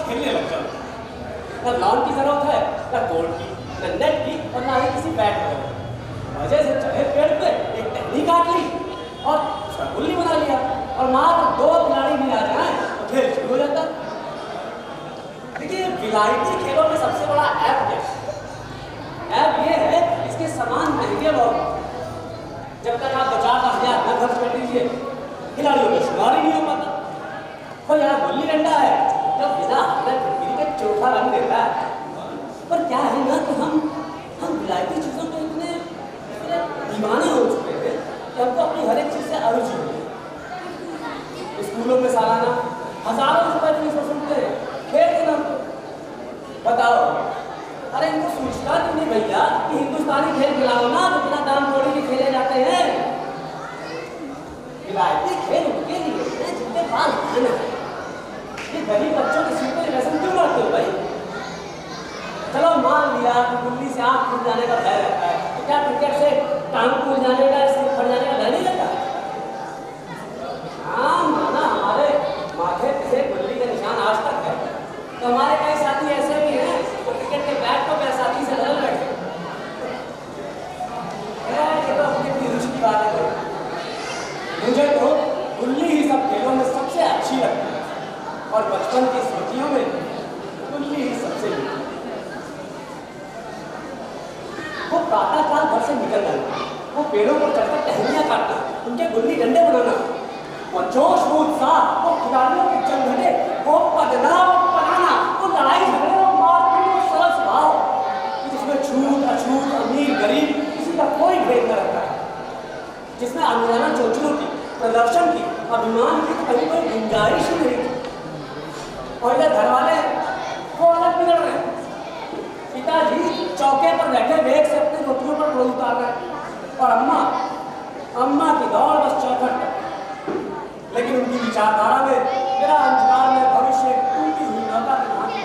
खेलने लग जाओ। न लॉन की जरूरत है, न गोल की, न नेट की, और न ही किसी बैट वगैरह। मजे से चढ़े पेड़ पे एक टहनी काट ली और उसका गुल्ली बना लिया, और मात्र 2 खिलाड़ी भी आ जाए तो खेल शुरू हो जाता। देखिए, विलायती खेलों में सबसे बड़ा ऐप क्या है? ऐप ये है, इसके सामान महंगे बहुत। जब तक आप 50,000 न खर्च कर दीजिए, खिलाड़ियों का शुमार ही नहीं हो पाता। और यहाँ गुल्ली डंडा है जो बिना हालत फिरकी के चोखा रंग देता है। पर क्या है ना कि हम विलायती चीज़ों पे इतने दीवाने हो चुके हैं कि हमको अपनी हर एक चीज़ से अरुचि हो गई। स्कूलों में सालाना हजारों रुपए फीस वसूलते हैं खेल के नाम पर। बताओ, अरे इनको सूचना क्यों नहीं भैया कि हिंदुस्तानी खेल खिलाओ ना तो बिना दाम तोड़े के खेले जाते हैं। विलायती खेल उनके लिए है जिनके पास धन है। ये गरीब बच्चों के सिर पर व्यसन क्यों करते हो भाई? चलो मान लिया कि गुल्ली से आँख फूट जाने का भय रहता है, तो क्या क्रिकेट से टांग फूट जाने का, सिर फट जाने का भय नहीं रहता? हाँ माना, हमारे माथे पे गुल्ली का निशान आज तक है, तो हमारे कई साथी ऐसे भी हैं जो क्रिकेट के बैट को बैसाखी से लड़ बैठे। ये तो अपनी रुचि की बात है। मुझे तो गुल्ली ही सब खेलों में सबसे अच्छी लगती है, और बचपन की स्मृतियों में गुल्ली ही सबसे मिलती है। वो प्रातःकाल घर से निकल जाना, वो पेड़ों पर चढ़कर टहनियाँ काटना, उनके गुल्ली डंडे बनाना, वो जोश वो उत्साह, वो खिलाड़ियों के चंगने, वो बदनाम बनाना, वो लड़ाई झगड़े, वो मारपीट, वो सरल स्वभाव जिसमें छूत अछूत, अमीर गरीब किसी का कोई भेद न रहता है, जिसमें अंगदाना चोचलों की, प्रदर्शन की, अभिमान की कहीं कोई गुंजाइश ही नहीं थी। और इधर घर वाले वो अलग बिगड़ रहे हैं। पिताजी चौके पर बैठे वेग से अपनी रोटियों पर डोल उतार रहे हैं, और अम्मा की दौड़ बस चौखट तक। लेकिन उनकी विचारधारा में मेरा अंधकार में भविष्य टूटी हुई नौका के भांति,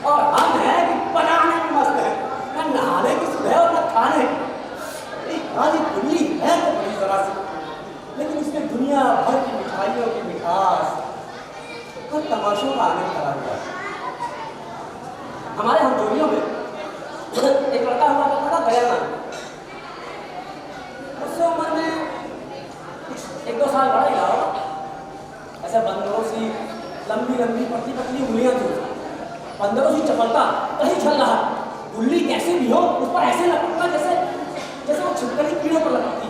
और हम हैं कि बनाने में मस्त है, न नहाने की सुबह और न खाने की। एक खाली गुल्ली है तो बड़ी जरा सी, लेकिन इसमें दुनिया भर की मिठाइयों की मिठास और तमाशों का आनंद करा हुआ है। हमारे हमजोलियों में एक लड़का हुआ करता था गया नाम। उससे उम्र में 1-2 साल बड़ा ही रहा होगा। ऐसे बंदरों सी लंबी लंबी पतली पतली उंगलियां थी, बंदरों सी चपलता, कहीं चल रहा, गुल्ली कैसे भी हो उस पर ऐसे लपकना जैसे वो छिपकली कीड़ों पर लपकती।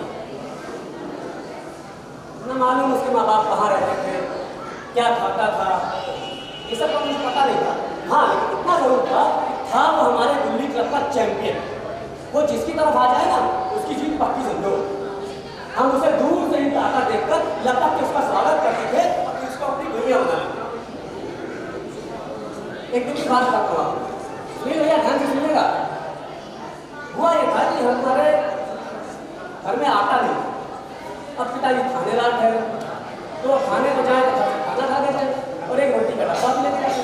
न मालूम उसके माँ बाप कहाँ रहते थे, क्या खाता था, ये सब का मुझे पता नहीं था। हाँ, लेकिन इतना जरूर था वो हमारे गुल्ली क्लब का चैंपियन। वो जिसकी तरफ आ जाए ना उसकी जीत पक्की समझो। हम उसे दूर से ही आता देखकर लपक के उसका स्वागत करते थे और फिर उसको अपनी दुनिया बना लेते। एक दिन की बात करता हूँ, सुनिए भैया, ध्यान से सुनिएगा। हुआ ये था कि हमारे घर में आटा नहीं, अब पिताजी थानेदार ठहरे, तो खाने को जाए तो खाना खा के जाए और एक रोटी का डब्बा भी लेके जाए।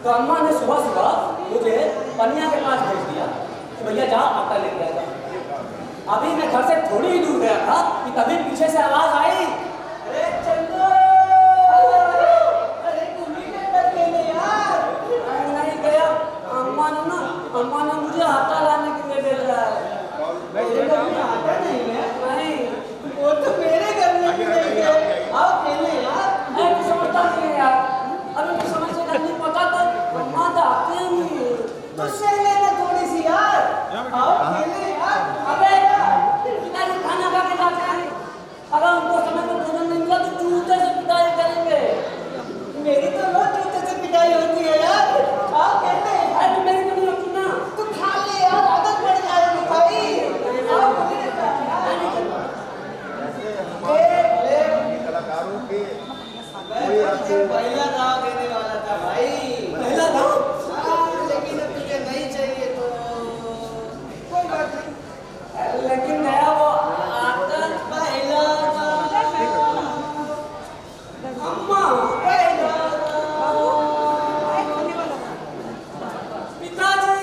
तो अम्मा ने सुबह सुबह मुझे पनिया के पास भेज दिया कि भैया जाओ आटा लेके आएगा। अभी मैं घर से थोड़ी ही दूर गया था कि तभी पीछे से आवाज आई, अरे चंदू, अरे गुल्ली डंडा खेले यार। नहीं गया, अम्मा ने मुझे आटा लाने के लिए भेजा है। मेरे घर में आटा नहीं है। नहीं, वो तो मेरे घर में भी नहीं है। आओ खेले यार। मैं तो समझता नहीं है यार, अभी मैं समझ से नहीं पता तो अम्मा तो आते नहीं, तो सह लेना थोड़ी सी यार। आओ खेले यार। अबे पिताजी खाना खा के जाते हैं, अगर उनको समय पर भोजन नहीं मिला तो जूते से पिटाई करेंगे। मेरी तो रोज जूते से पिटाई होती है यार। आओ खेले। अरे तो मेरी तो नहीं होती ना, तो खा ले यार, आदत पड़ जाएगी भाई। आओ खेले कलाकारों के पहला दाव देने वाला था भाई। पहला दाव? लेकिन अब तुझे नहीं चाहिए तो कोई बात नहीं। लेकिन नया वो आटा पहला अम्मा पहला पिताजी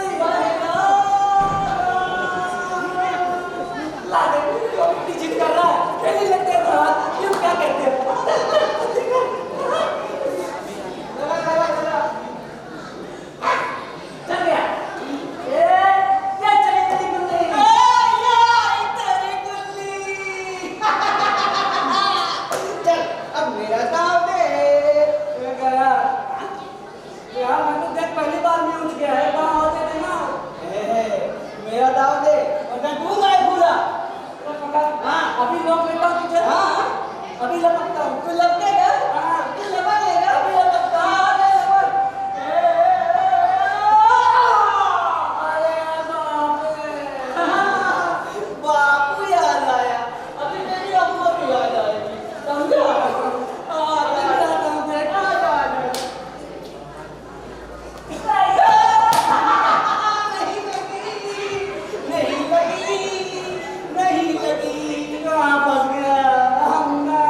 लागे अपनी जिद कर रहा है, खेल लेते हैं, क्यों क्या कहते हैं? मेरा दाव दे। मैं गया यार, मैं तो देख पहली बार में उठ गया है, कहाँ होते थे ना। मेरा दाव दे और मैं दूंगा ही पूरा। हाँ, अभी लोग लेता हूँ तुझे। हाँ, अभी लपकता हूँ। तू लपकेगा? हाँ, तू लपकेगा? अभी लपकता हूँ। अरे बाप रे। बापू याद आया, अभी मेरी अम्मा भी याद आएगी, समझा? नहीं लगी, वापस गया हमने।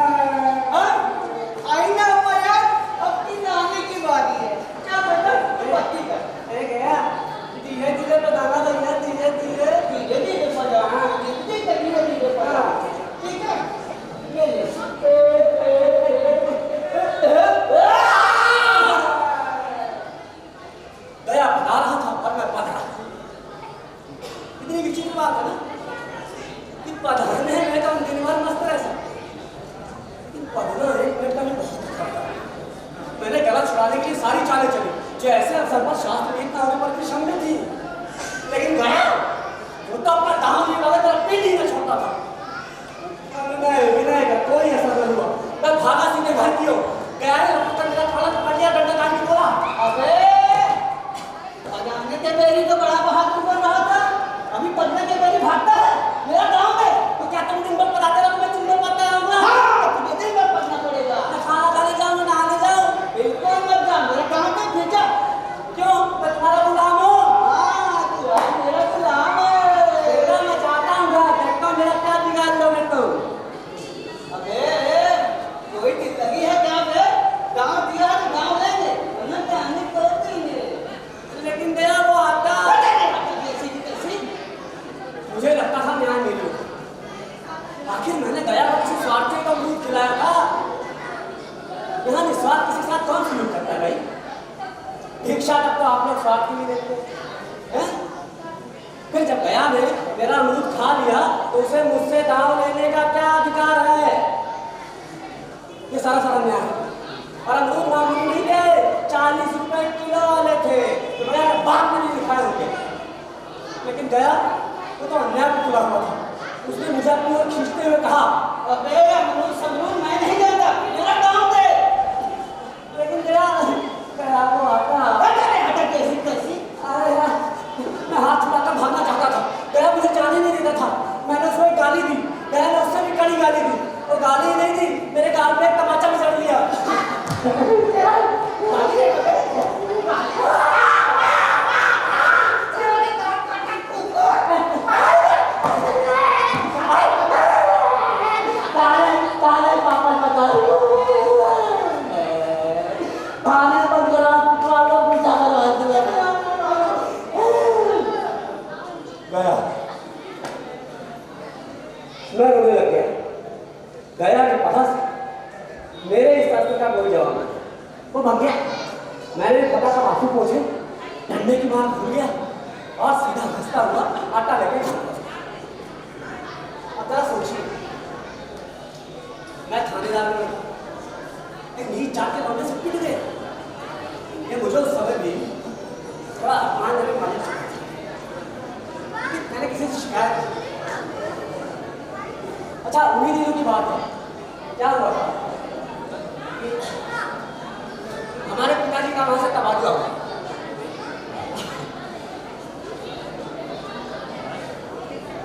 आई ना अम्मा यार, अपनी नानी की बारी है। क्या बेटा, तू बाती कर। अरे गया, धीरे धीरे बताना भैया, धीरे धीरे। धीरे धीरे पढ़ा, धीरे धीरे पढ़ा, ठीक है? ये ले। गया बता रहा था और मैं पढ़ रहा था। इतनी विचित्र बात है ना कि पढ़ने में तो दिन भर मस्त रह सकते, लेकिन पढ़ना एक मिनट का भी बहुत खतरा है। मैंने गला छुड़ाने के लिए सारी चालें चली, जैसे अवसर पर शास्त्र वेद होने पर भी शामिल थी, लेकिन गया वो तो अपना दाम नहीं वाला तेरा पीठ ही न छोड़ता था। विनय का कोई असर नहीं हुआ। मैं भागा सीधे घर की ओर गया, लपककर मेरा थोड़ा पटिया डंडा काट के बोला, अबे पढ़ाने के बेरी तो बड़ा बहादुर बन रहा था, अभी पढ़ने के बेरी भागता है। मेरा गाँव में तो क्या तुम दिन भर पढ़ाते रहो, मैं दिन भर पढ़ता रहूंगा? हाँ, तुझे दिन भर पढ़ना पड़ेगा। मैं खाना खाने जाऊँ, नहाने जाऊँ? बिल्कुल मत जा, मेरे गाँव में भेजा। क्यों? मैं तुम्हारा गुलाम हूँ। हाँ, तू आज मेरा गुलाम है। बेटा मैं चाहता हूँ घर, देखता हूँ मेरा क्या बिगाड़ लोगे तुम। अबे कोई जिंदगी है क्या बे? गाँव दिया तो गाँव लेंगे, वरना जाने को देंगे। लेकिन गया वो आता, कैसी की कैसी? मुझे लगता था न्याय मेरी होगी। आखिर मैंने गया को किसी स्वार्थी को दूध खिलाया था। यहाँ निस्वार्थ किसी के साथ कौन सुलूक करता है भाई? भिक्षा तक तो आप लोग स्वार्थ के लिए देते हैं। फिर जब गया ने मेरा अमरूद खा लिया तो उसे मुझसे दाव लेने का क्या अधिकार है? ये सारा न्याय है। और अमरूद मामूली नहीं थे, 40 रुपए किलो वाले थे, तो मेरा बाप ने भी दिखाए होंगे। लेकिन गया वो तो अन्याय को तुला हुआ था। उसने मुझे अपनी ओर खींचते हुए कहा, अबे अमरूद समरूद मैं नहीं जानता, मेरा गाँव दे। लेकिन गया वो आता। हटा कैसी कैसी? अरे यार, मैं हाथ छुड़ाकर भागना चाहता था, गया मुझे जाने नहीं देता था। मैंने उसको एक गाली दी, गया ने उससे भी कड़ी गाली दी, और गाली ही नहीं दी, मेरे गाल पे एक तमाचा भी जड़ लिया। गया मैं रोने लग गया। गया के पास मेरे इस प्रश्न का कोई जवाब नहीं। वो भाग गया। मैंने पता का आंसू पोछे, डंडे की मार भूल गया और सीधा घसता हुआ आटा लेके घर पहुंचा। अब जरा सोचिए, मैं थानेदार में एक नीच जात के लौंडे से पिट गए। ये मुझे उस समय भी थोड़ा अपमानजनक मालूम चला। मैंने किसी से शिकायत की। अच्छा, उन्हीं दिनों की बात है। क्या हुआ था कि हमारे पिताजी का वहां से तबादला हुआ।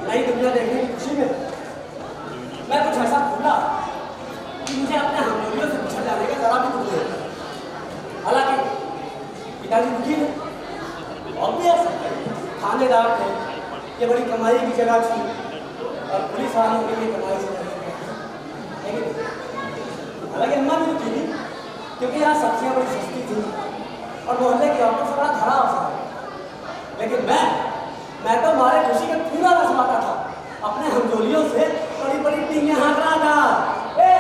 नई दुनिया देखने की खुशी में मैं कुछ ऐसा भूला कि मुझे अपने हमलोगियों से पिछड़ जाने का जरा भी दुख नहीं। हालांकि पिताजी दुखी थे, ऑब्वियस थानेदार थे, ये बड़ी कमाई की जगह थी और पुलिस वालों के लिए कमाई से लेकिन हालांकि अम्मा भी दुखी थी क्योंकि यहाँ सब्जियाँ बड़ी सस्ती थी और मोहल्ले की औरतों से बड़ा धड़ा अवसर। लेकिन मैं तो हमारे खुशी का पूरा रस पाता था। अपने हमजोलियों से बड़ी बड़ी टीमें हाँक रहा था। ए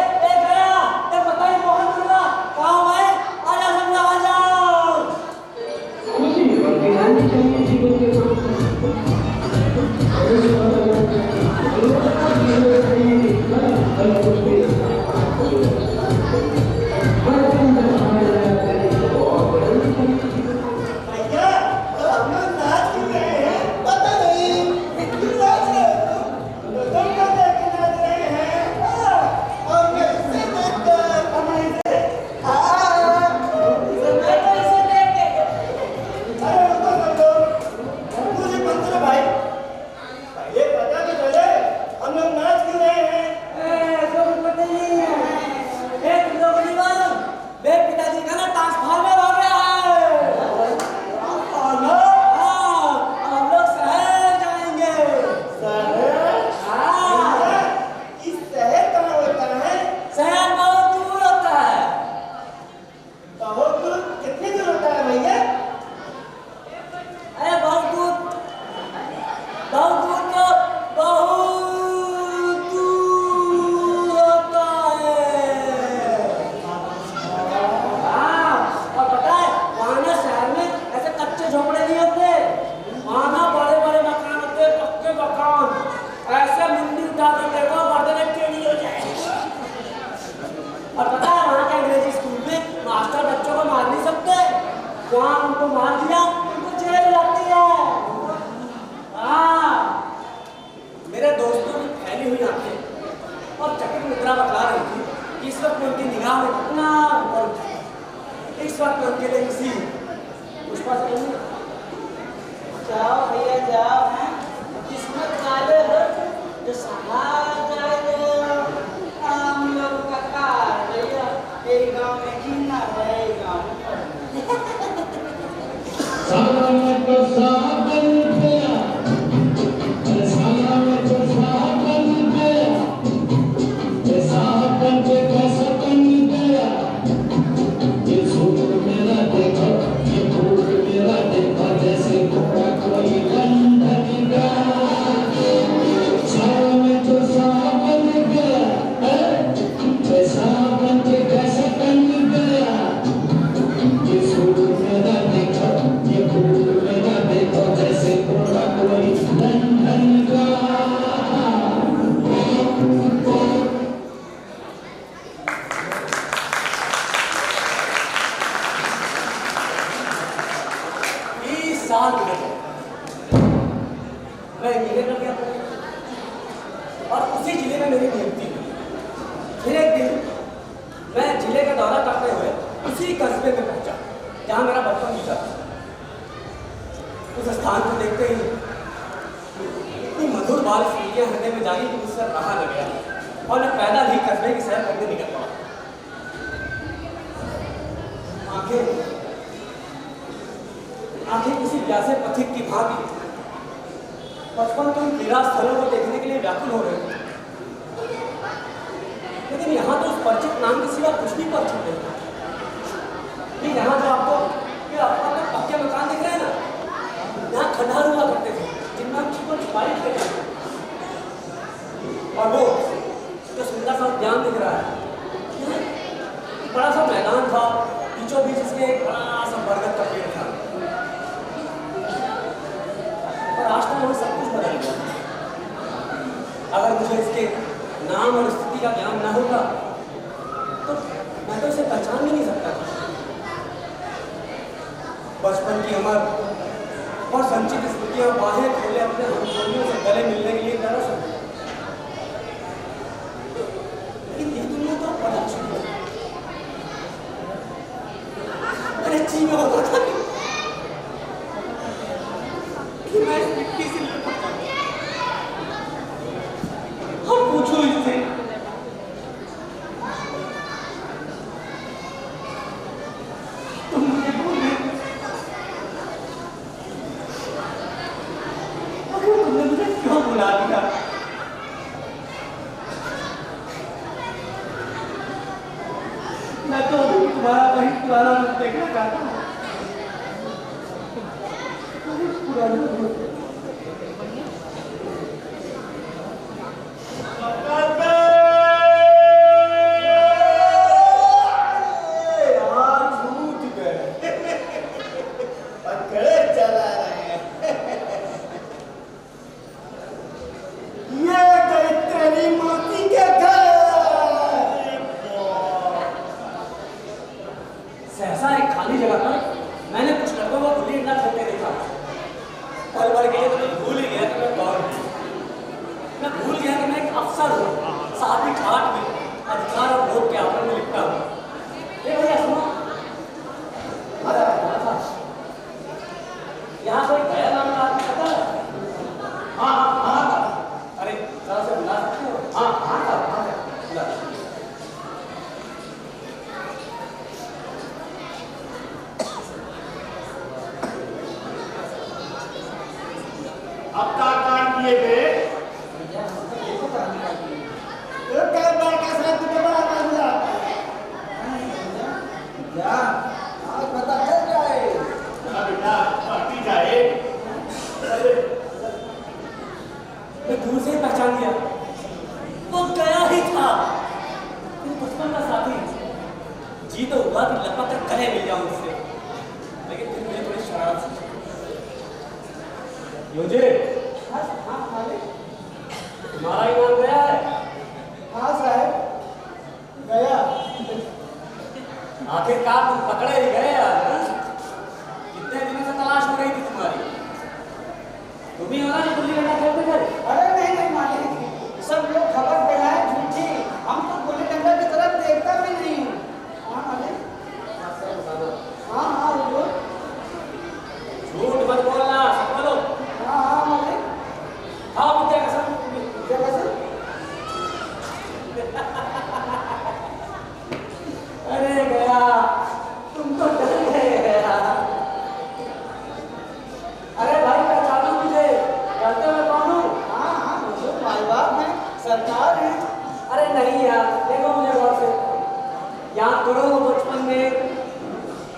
गया, ए बताइए मोहन दुर्गा कहाँ है? आजा समझा, आजा। खुशी बढ़ती रहनी चाहिए जीवन के साथ। लोग वहां उनको मार दिया, उनको जेल लगती है। हाँ, मेरे दोस्तों की फैली हुई आंखें और चकित मुद्रा बतला रही थी कि इस वक्त उनकी निगाह में कितना ऊपर उठा है। इस वक्त उनके लिए किसी पुष्पा से नहीं, जाओ भैया जाओ, हैं किस्मत वाले हो जो सहारा जाए। हम लोग का कार भैया एक गांव में जीना है, एक गांव में साला में तो साबन गया, अरे साला में तो साबन गया, ये साबन के कैसा बन गया, ये सूट मेरा देखो, ये बूट मेरा देखो, जैसे घोड़ा कोई लंदन का। साला में तो साबन गया, ये साबन के कैसा बन गया, ये सूट मेरा देखो, ये बूट मेरा देखो, जैसे घोड़ा कोई लंदन का। साल गुजर गए। मैं इंजीनियर कर गया और उसी जिले में मेरी नियुक्ति हुई। फिर एक दिन मैं जिले का दौरा करते हुए उसी कस्बे में पहुंचा जहां मेरा बचपन बीता था। उस स्थान को देखते ही इतनी मधुर बाल स्मृतियां हृदय में जागी कि मुझसे रहा न गया और मैं पैदल ही कस्बे की सैर करने निकल पड़ा। आंखें किसी प्यासे पथिक की भांति बचपन के उन क्रीड़ा स्थलों को देखने के लिए व्याकुल हो रहे थे, लेकिन यहाँ तो उस परिचित नाम के सिवा कुछ भी परिचित नहीं। यहाँ जो आपको पक्के मकान दिख रहे हैं ना, यहाँ खंडहर हुआ करते थे जिनमें हम छिपन छुपाई थे। और वो जो सुंदर सा उद्यान दिख रहा है, बड़ा सा मैदान था, बीचों बीच इसके एक बड़ा सा बरगद का पेड़ था। और आज तक वो सब कुछ बदल गया। अगर मुझे इसके नाम और स्थिति का ज्ञान न होता तो मैं तो इसे पहचान भी नहीं सकता था। बचपन की अमर और संचित स्मृतियां बाहें खोले अपने हमजोलियों से गले मिलने के लिए तरस रही। लेकिन ये दुनिया तो बदल चुकी है। मेरे जी में होता था कि मैं इस मिट्टी से लिपट जाऊं। हम पूछो इससे, तुम मुझे भूल गए। आखिर तुमने मुझे क्यों बुला दिया? मैं तो अभी तुम्हारा वही पुराना रूप देखना चाहता हूँ। पुराना रूप। सहसा एक खाली जगह पर मैंने कुछ लड़कों को गुल्ली डंडा खेलते देखा। पल भर के लिए तो मैं भूल ही गया कि मैं कौन हूं। मैं भूल गया कि मैं एक अफसर हूँ, साथ ही ठाट में अधिकार और लोभ के आवरण में लिपटा हूँ। ये भैया सुनो, यहाँ कोई गया नाम का आदमी पता है? हाँ, अरे जरा से बुला सकते हो? हाँ, बुला। अब क्या काम किए गए? पता चल जाए। बेटा पार्टी जाए। मैं दूर से ही पहचान लिया, वो गया ही था। बचपन का साथी। जी तो हुआ कि लपक कर गले मिल जाऊं उससे, लेकिन फिर मुझे थोड़ी शरारत सी। योजे, तुम्हारा इनाम गया है? हाँ साहब, गया। आखिरकार तुम पकड़े ही गए यार। तुम ही हो ना जो गुल्ली डंडा खेलते थे? अरे नहीं नहीं मालिक, सब लोग खबर फैलाए झूठी। हम तो गुल्ली डंडा की तरफ देखता भी नहीं हूँ। हाँ मालिक, हाँ हाँ बोलो। झूठ मत बोलना, सब बोलो। हाँ हाँ मालिक। हाँ विद्या कसम। क्या कसम? अरे गया, तुम तो डर गए गया। अरे भाई पहचानो मुझे, जानते हो मैं कौन हूँ? हाँ हाँ बोलो, माई बाप है, सरकार है। अरे नहीं यार, देखो मुझे गौर से, याद करो बचपन में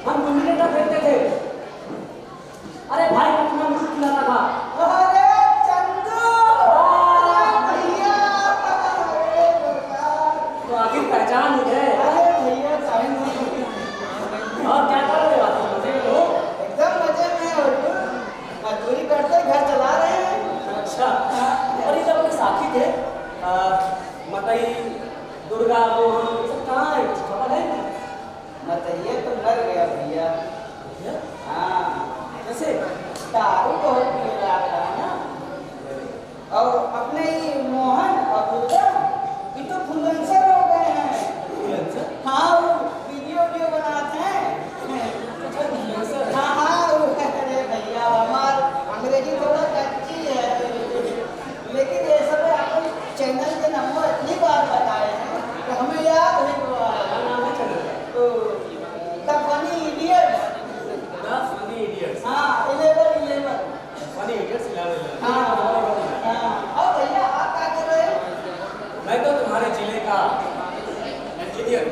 हम गुल्ली डंडा खेलते थे। अरे भाई कितना मुश्किल खिलाता था। अरे चंदू, अरे भैया, अरे भगवान। तो आखिर पहचान ही गए। अरे भैया टाइम नहीं। और क्या कर रहे हो आप? मजे में हो? एकदम मजे में हो तुम। मजदूरी करते घर चला रहे हैं। अच्छा, और ये जब अपने साथी थे मतई, दुर्गा, मोहन, ये सब कहाँ है? कुछ खबर है? बताइए तो डर गया भैया। हाँ कैसे? दारू बहुत पी रहा था ना। और अपने ही मोहन और दुर्गा ये तो फ्लुएंसर हो गए हैं। हाँ वो वीडियो बनाते हैं। हाँ हाँ अरे भैया हमार अंग्रेजी थोड़ा कच्ची है, लेकिन ये सब आपको चैनल के नंबर इतनी बार बताए हैं कि हमें याद है। तो द फनी इडियट। हाँ 11 हाँ हाँ। और भैया आप क्या कर रहे हो? मैं तो तुम्हारे जिले का इंजीनियर।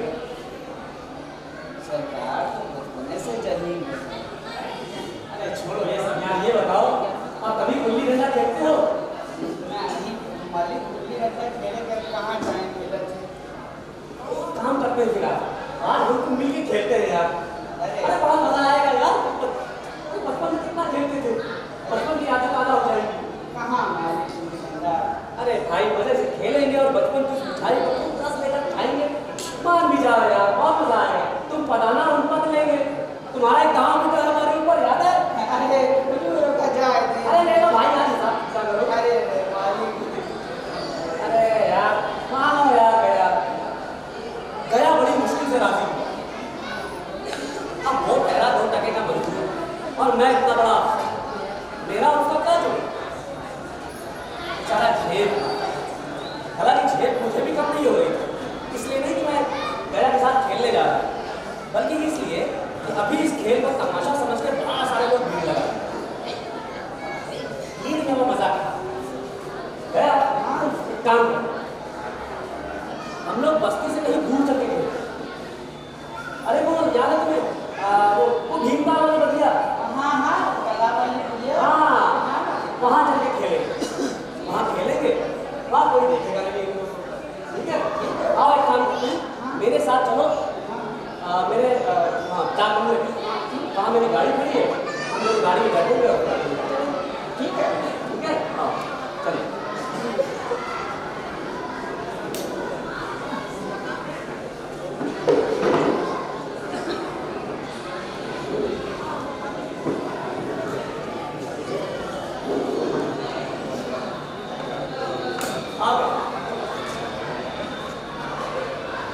सरकार तो बचपने से जलील है। अरे छोड़ो ये सब यार, ये बताओ आप कभी गुल्ली डंडा खेलते हो? नहीं मालिक, गुल्ली डंडा खेले के कहाँ टाइम मिला थे। काम करते हो फिर आप? आज हम तुम मिलके खेलते हैं यार। अरे अरे बड़ा मजा आएगा यार। बचपन में कितना खेलते थे, बचपन की यादें ताजा हो जाएंगी। कहाँ मालिक गुल्ली डंडा। अरे भाई मजे से खेलेंगे और बचपन की मिठाई को तुम 10 लेकर खाएंगे, मान भी जाओ यार, बहुत मजा आएगा। तुम पढ़ाना हम पढ़ लेंगे। तुम्हारा एक गाँव भी तो हमारे ऊपर याद है? अरे बुजुर्ग का जाए थे। अरे ले लो भाई यार, हिसाब करो। अरे मालिक, अरे यार मानो यार, गया बड़ी मुश्किल से राजी हुआ। अब वो ठहरा 2 टके का मजदूर और मैं इतना बड़ा, मेरा उसका क्या जो बेचारा झेप। हालांकि झेप मुझे भी कम नहीं हो रही थी, इसलिए नहीं कि मैं गया के साथ खेलने जा रहा, बल्कि इसलिए कि अभी इस खेल को तमाशा समझ के बड़ा सारे लोग भीड़ लगा। भीड़ में वो मजा गया। एक काम कर, हम लोग बस्ती से कहीं दूर चले गए। अरे वो याद है तुम्हें वो भीमताल वाली बतिया? हाँ हाँ कला वाली भैया। हाँ, वहाँ जाके खेलेंगे, वहाँ खेलेंगे, वहाँ कोई देखेगा नहीं। ठीक है, आओ एक काम करते हैं, मेरे साथ चलो। मेरे हाँ 4 कमरे, वहाँ मेरी गाड़ी खड़ी है, हम लोग गाड़ी में बैठेंगे और ठीक है? ठीक है, हाँ चलिए।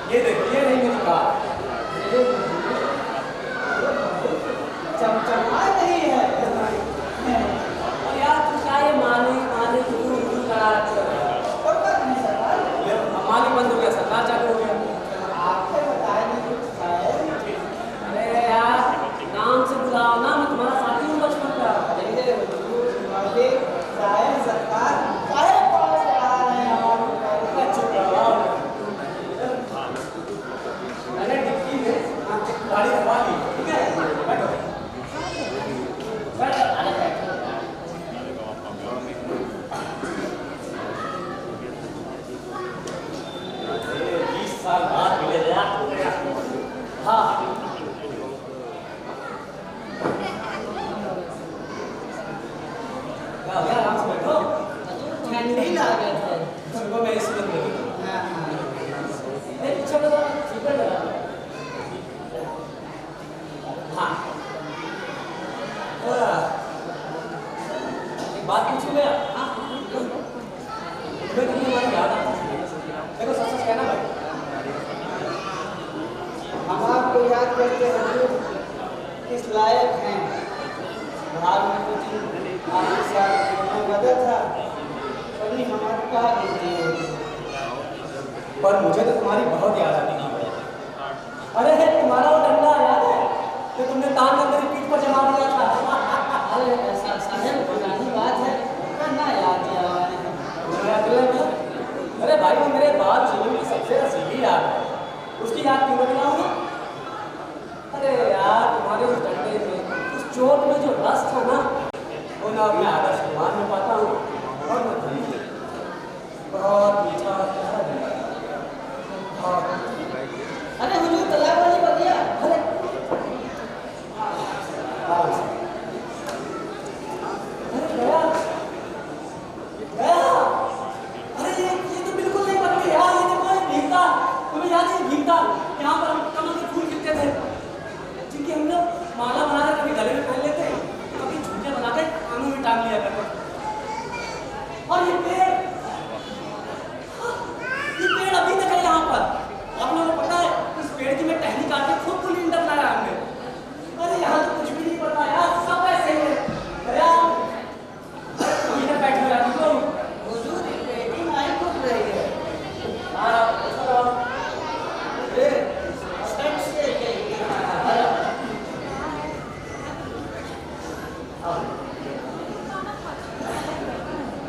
ये देखो, ये नहीं मेरी कार। चमचमा नहीं है। और यार तू क्या ये मालिक तू करा रखा है? कोई बात नहीं सरकार, ये मालिक बंद हो गया, सरकार चालू हो गया। आपसे बताया नहीं कुछ है। अरे यार नाम से बुलाओ ना, मैं तुम्हारा साथी हूँ बचपन का। अरे हुजूर मालिक साहब सरकार काहे पास आ रहे हैं हमारे ऊपर। चुप रहो। मैंने डिक्की में गाड़ी रखवा ली, ठीक है? बैठो बैठो, अरे बैठो। 20 साल बाद मिले यार। हाँ क्या हो गया? आराम से बैठो। ठंडी लागे थे। सुबह मैं इस पर नहीं। हाँ हाँ। पीछे का सीट बेल्ट लगा। स्वागत करते हुजूर किस लायक हैं। भाग में कुछ आपके साथ में वादा था, कभी हमारे कहा देती है। पर मुझे तो तुम्हारी बहुत याद आती है। अरे तुम्हारा वो डंडा याद है जो तुमने तान कर मेरी पीठ पर जमा दिया था? अरे ऐसा साहब पुरानी बात है, ना याद दिया मैंने। अरे भाई वो मेरे बाल जीवन की सबसे रसीली याद है, उसकी याद क्यों बदलाऊंगा? अरे यार तुम्हारे उस डंडे में, उस चोट में जो रस था ना, वो ना मैं आदर सम्मान में पाता हूँ और मैं तुम्हें बहुत मीठा अरे हुजूर तलाक वाली बगिया। अरे गया गया। अरे ये तो बिल्कुल नहीं बदली यार। ये देखो ये भीमता, तुम्हें याद है भीमता यहाँ पर हम कमल के फूल खिलते थे, जिनकी हम लोग माला बनाकर कभी गले में पहन लेते, कभी झुमके बनाते कानों में टांग लिया करते। और ये पेड़ अभी तक है यहाँ पर। आप लोगों को पता है इस पेड़ की मैं टहनी काट के खुद को लिंटर बनाया हमने। अरे यहाँ तो कुछ भी नहीं पता यार, सब ऐसे ही है। गया इधर बैठे हुए आदमी को हुजूर बेटी माई खुद रही है। ए, सच से कही।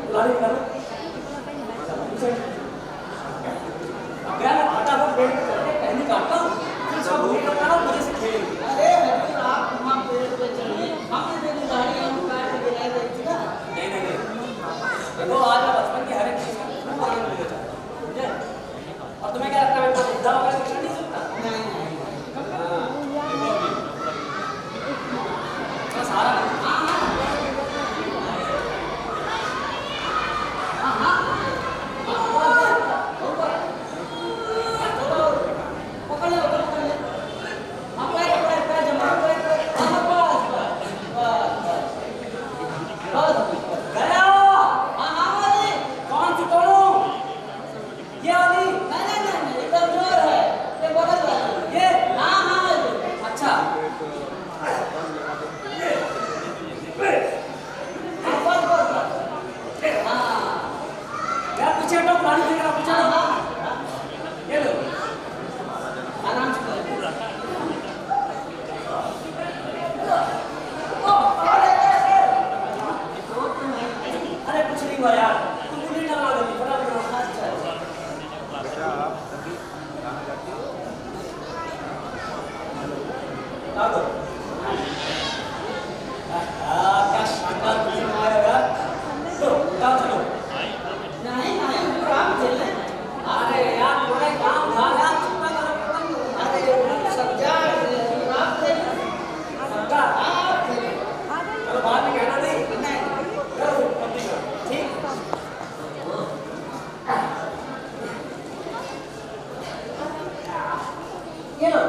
बुलाने निकालो। गया मैं फटाफट पेड़ पे चढ़ के टहनी काटता हूँ, फिर सब भूल करता हूँ, मुझे से खेल। अरे हुजूर आप वहाँ पेड़ पे चढ़िए, हमने तेरी गाड़ी हम काट के गिरा देती ना। नहीं नहीं नहीं, देखो आज मैं बचपन की हर एक चीज का खूब आनंद ले जाता हूँ, समझे? और तुम्हें क्या लगता है मैं इतना बुढ़ा होकर कुछ नहीं सकता? नहीं नहीं हाँ, देखो अभी इतना सारा क्या शानदार फिल्म आया यार। लो जाओ चलो। नहीं नहीं हुजूर आप चलें। अरे यार तुम्हारे काम था यार, चिंता करो। अरे सज्जा हुजूर आप चलें। सबका आप चलें। चलो बाद में कहना नहीं। नहीं करो बंदी करो, ठीक? ये लो।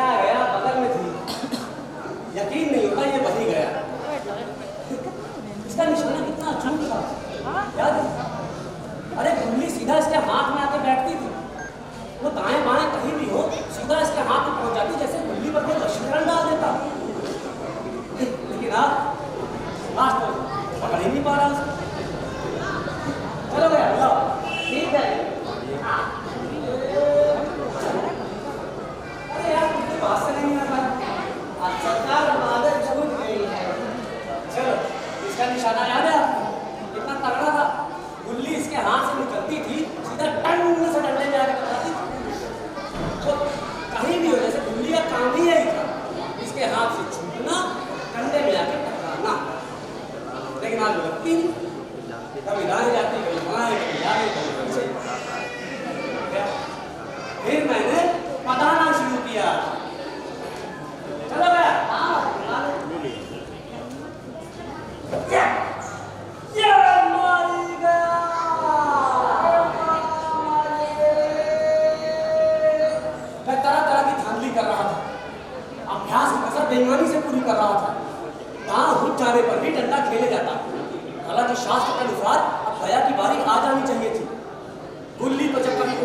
गया बगल में थी, यकीन नहीं होता ये बही गया। इसका निशाना कितना अचूक था, याद है? अरे गुल्ली सीधा इसके हाथ में आके बैठती थी, वो दाएं बाएं कहीं भी हो सीधा इसके हाथ में पहुंच जाती, जैसे गुल्ली पर कोई वशीकरण डाल देता। लेकिन आज तो पकड़ ही नहीं पा रहा उसको। चलो गया जाओ। ठीक है। अरे यार तुमसे बात से नहीं आ पाया। आज सरकार आदत छूट गई है। चलो इसका निशाना याद है आपको? कितना तगड़ा था। गुल्ली इसके हाथ से निकलती थी, सीधा टंग से डंडे में आकर टकराती थी। तो कहीं भी हो, जैसे गुल्ली का काम ही यही था, इसके हाथ से छूटना, डंडे में आकर टकराना। लेकिन आज लगती नहीं।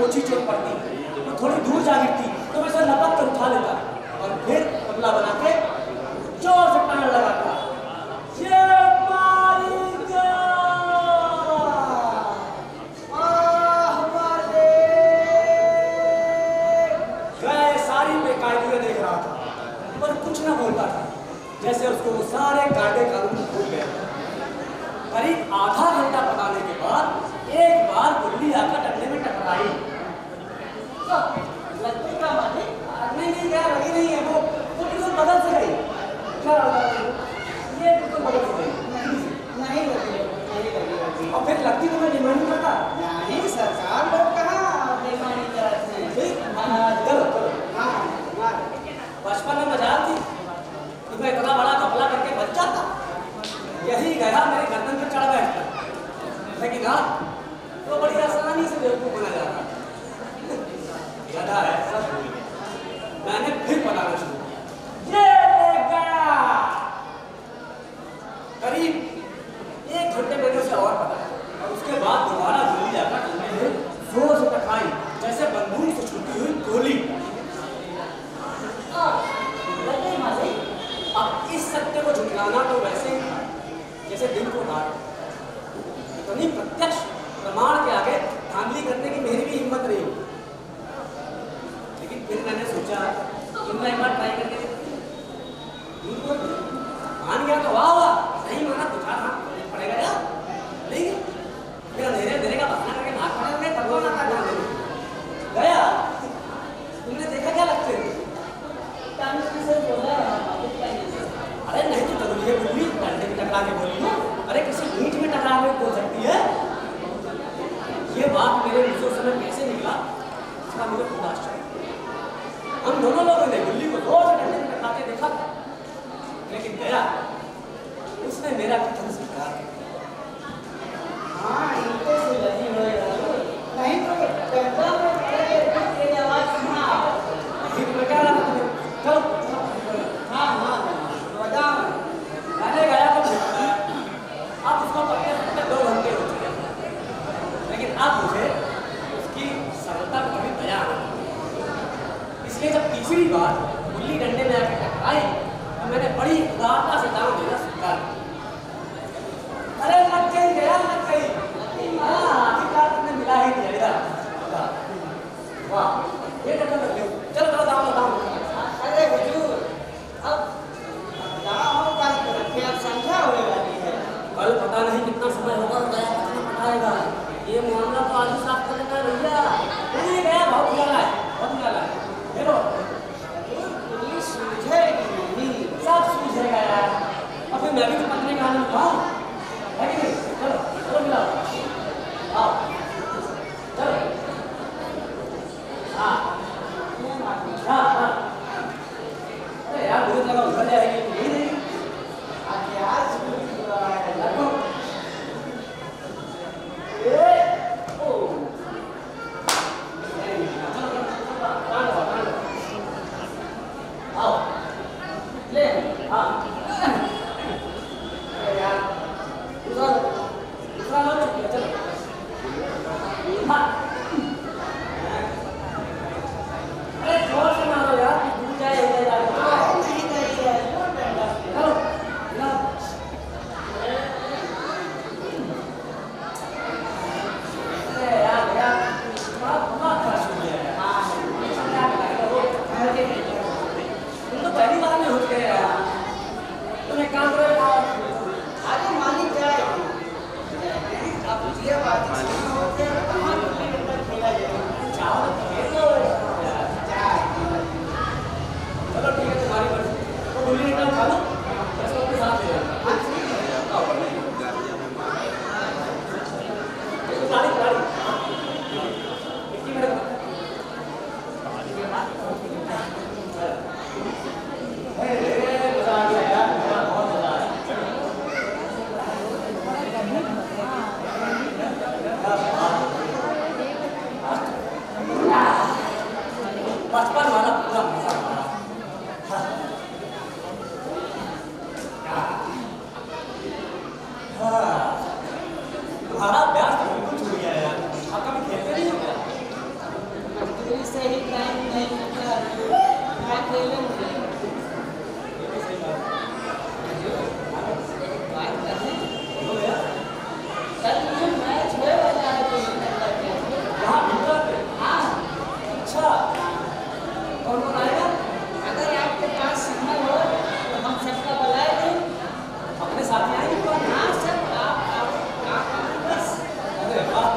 ओछी चोट पड़ती, वो थोड़ी दूर जा गिरती तो मैं उसे लपक कर उठा लेता और फिर पतला बना के जोर से टांग लगाता। ये मारेगा, हमारे मैं सारी बेकायदगी देख रहा था पर कुछ ना बोलता था, जैसे उसको वो सारे कायदे कानून भूल गए। करीब आधा घंटा पकाने के बाद एक बार गुल्ली आकर डंडे में टकराई। लगती का माने नहीं क्या लगी नहीं है, वो बिल्कुल बदल से गई। क्या ये बिल्कुल बदल से गई। नहीं लगी और फिर लगती तो मैं डिमांड करता। नहीं सरकार, लोग कहाँ बेईमानी करते हैं। चलो चलो, मार बचपन में मजाल थी तो मैं इतना बड़ा घपला करके बच जाता, यही गया मेरे गर्दन पर चढ़ बैठता। लेकिन हाँ तो बड़ी आसानी से बेवकूफ बना जाता। गधा है सब भूल गया। मैंने फिर पढ़ाना शुरू किया। ये लेगा करीब 1 घंटे मैंने उसे और पढ़ाया और उसके बाद दोबारा गुल्ली जाकर मैंने जोर से टकराई जैसे बंदूक से छूटी हुई गोली। लगे मारे अब इस सत्य को झुठलाना तो वैसे ही था जैसे दिन को रात। इतनी प्रत्यक्ष प्रमाण के आगे धांधली करने की मेरी भी हिम्मत नहीं हुई। लेकिन फिर मैंने सोचा कि मैं एक बार ट्राई करके देखूं। मान गया तो वाह वाह, नहीं माना तो हाँ पड़ेगा यार। नहीं मेरा धीरे धीरे का बहाना करके भाग पड़ा, मैं भगवान का ध्यान दे गया। तुमने देखा क्या लगते हैं? अरे नहीं तो जरूरी है गुल्ली डंडे में टकरा के बोली हो। अरे किसी ईंट में टकरा के बोल सकती है। ये बात मेरे मुझे उस समय कैसे निकला इसका मुझे खुद आश्चर्य। हम दोनों लोगों ने गुल्ली को रोज डंडे में टकराते देखा था, लेकिन गया उसने मेरा कथन स्वीकार किया। हाँ इनके से लगी हुई नहीं तो डंडा में तेरी आवाज कहाँ आ ठीक मैं क्या रहा था चलो। हाँ बताओ। मैंने गया तो अब उसको पकड़े पकड़े 2 घंटे हो चुके हैं, लेकिन अब मुझे उसकी सरलता पर कभी दया आ रही। इसलिए जब तीसरी बार गुल्ली डंडे में आकर टकराई तो मैंने बड़ी उदारता से दाम देना स्वीकार किया। अरे लग गई हाँ आखिरकार तुमने मिला ही दिया इधर। वाह ये टक्कर लग गई। चलो चलो दाम दाम। अरे हुजूर अब दाम का क्या संख्या होने वाली है। कल पता नहीं कितना समय होगा, गया कितना पटाएगा। ये मामला तो आज ही साफ कर लेना भैया। नहीं गया बहुत उजाला है देखो पुलिस सूझेगी नहीं। सब सूझेगा यार। अब से ही टाइम नहीं मिलता मैं खेलने नहीं बात करें कल ये मैच 6 बजे है तो यहाँ भीतर पे हाँ अच्छा कौन कौन आएगा अगर आपके पास समय हो तो हम सबका बुलाए दें अपने साथी आएंगे कौन हाँ सब आप बस अरे वाह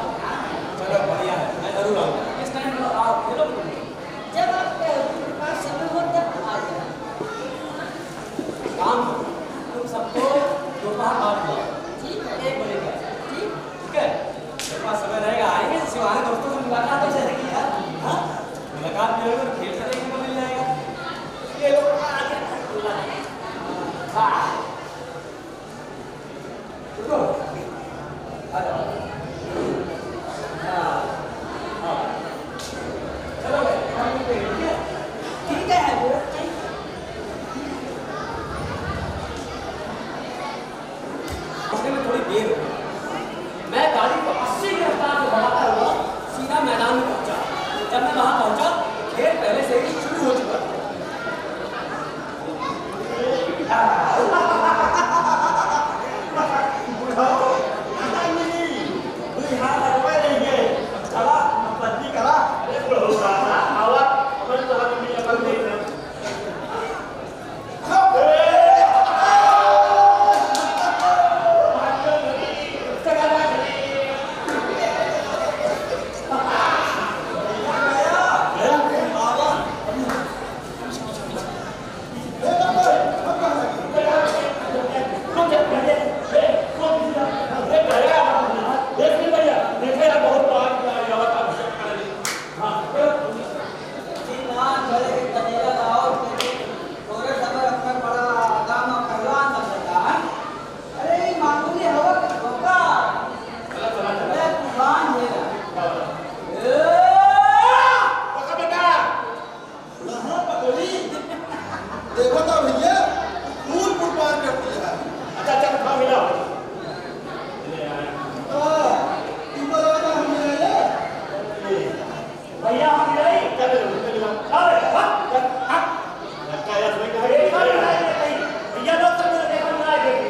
चलो बढ़िया है मैं जरूर आऊँगा इस टाइम आप खेलोगे जब आपके पास समय हो तब आ जाए काम करो तुम सबको दोपहर बाद बुलाओ ठीक है 1 बजे का ठीक ठीक है मेरे पास समय रहेगा आएंगे सिवाने दोस्तों से मुलाकात हो जाएगी यार हाँ मुलाकात भी होगी और खेल का देखने को मिल जाएगा ये लोग आ गए हाँ रुको आ जाओ हाँ हाँ चलो भाई हम लोग ठीक है ठीक है उसने में थोड़ी देर हो गई मैं गाड़ी को 80 की रफ्तार से बढ़ाता हुआ सीधा मैदान में पहुंचा जब मैं वहां पहुंचा खेल पहले से ही शुरू हो चुका था देखो तो भैया फूल फूल पार करती है अच्छा अच्छा खा मिला तुम लोग हम मिले भैया हम नहीं चल अरे हां लगता है इसमें भैया लोग सब देखो मिला देगी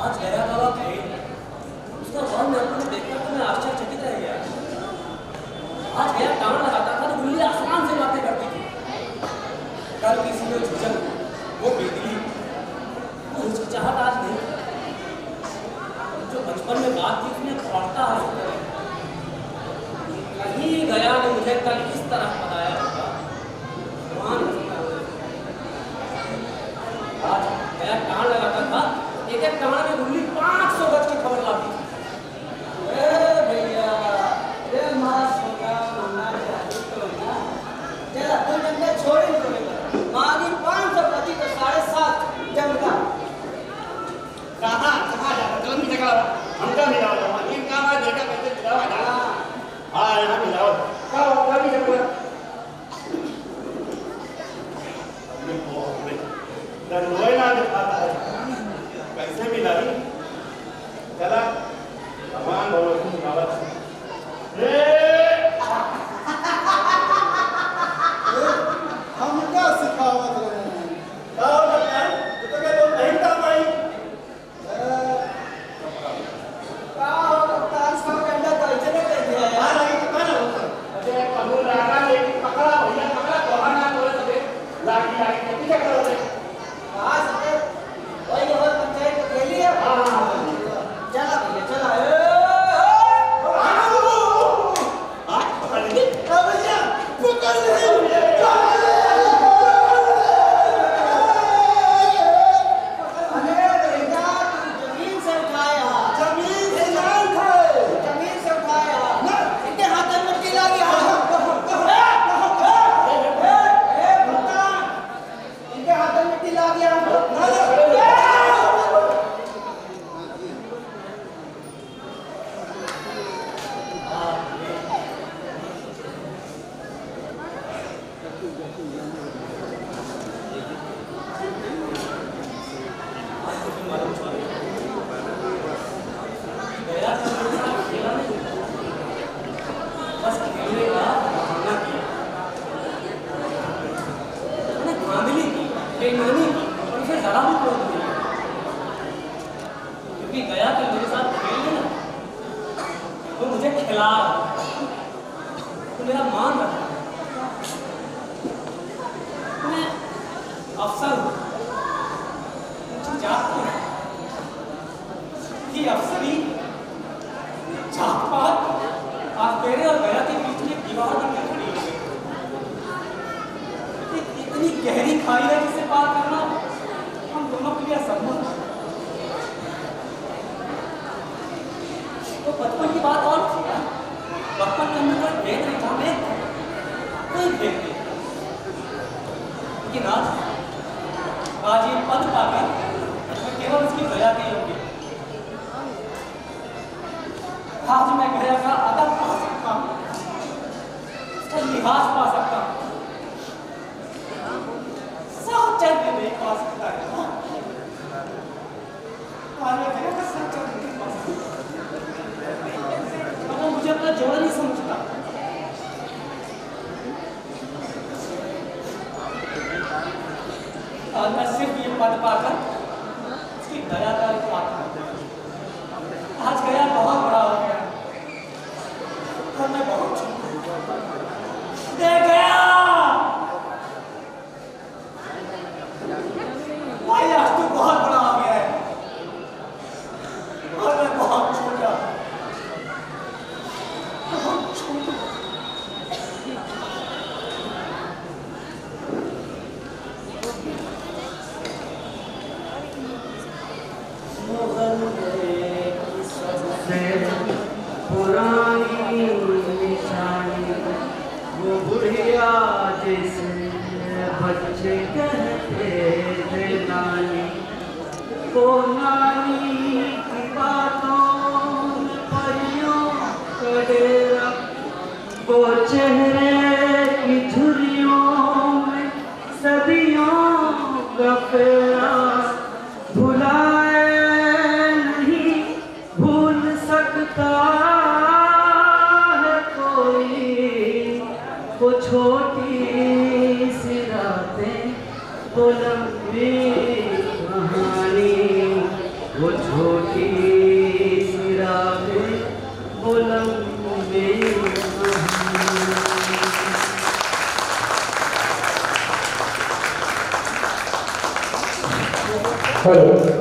आज गया था वह खेल उसका बॉल मेरे को देखकर तो मैं आश्चर्यचकित रह गया आज गया टांग लगाता था तो गुल्ली आसमान से बातें करती थी कल किसी ने झुझक वो बेदली वो हिचकिचाहट आज नहीं जो बचपन में बात की उसने पढ़ता है कहीं गया ने मुझे कल इस तरह बताया होगा भगवान आज गया टांग लगाता था एक एक टांग में गुल्ली 500 गज की खबर लाती थी भैया ये मास होगा मना चाहिए तो ना चला तू जंगल छोड़ ही मांगी 500 प्रति तो 7.5 जमगा कहां जा चल मी जगह हमका मिला मानी का मैं देखा कैसे मिला ना हां यहां मिला का भी जगह रोए ना दिखाता है कैसे मिला चला भगवान बोलो तुम आवत हम क्या सिखावत रहे हैं तो क्या लोग नहीं कर पाई का हो कप्तान सब गंदा तो इतने कर दिया हां यार नहीं तो ना अरे कानून लगा लेकिन पकड़ा भैया पकड़ा तो ना बोले लागी लागी पीछे करो आज भी क्रोध नहीं है, क्योंकि गया कि मेरे साथ खेल ना तो मुझे खिला तो मेरा मान रखा। मैं अफसर हूँ, मुझे जात हूँ कि अफसरी जात पात आज मेरे और गया के बीच में दीवार बनकर खड़ी हो गई। इतनी गहरी खाई है जिसे पार करना हम दोनों के लिए असंभव है। तो बचपन की बात और थी ना, बचपन के अंदर कोई भेद नहीं था, मैं कोई भेद नहीं। लेकिन आज ये पद पाकर मैं केवल उसकी दया के योग्य। आज मैं गया का अदब पा सकता हूँ, उसका लिहाज पा सकता हूँ, साचर में नहीं पा सकता है। आज मैं गया का साचर में नहीं पा सकता, अब वो मुझे अपना जोड़ा नहीं समझता। आज मैं सिर्फ ये पद पाकर उसकी दया का पात्र हूँ। आज गया बहुत बड़ा हो गया और मैं बहुत छोटा गया। भाई आज तू बहुत बड़ा हो गया है और मैं बहुत छोटा, बहुत छोटा। पुरानी निशानी वो बुढ़िया जिसे बच्चे कहते थे नानी, वो नानी की बातों में परियों का डेरा, वो चेहरे की झुर्रियों में सदियों का फेरा, भुलाए नहीं भूल सकता है कोई, वो छोटी सी रातें वो लंबी कहानी, वो छोटी सी रातें वो लंबी कहानी। हेलो।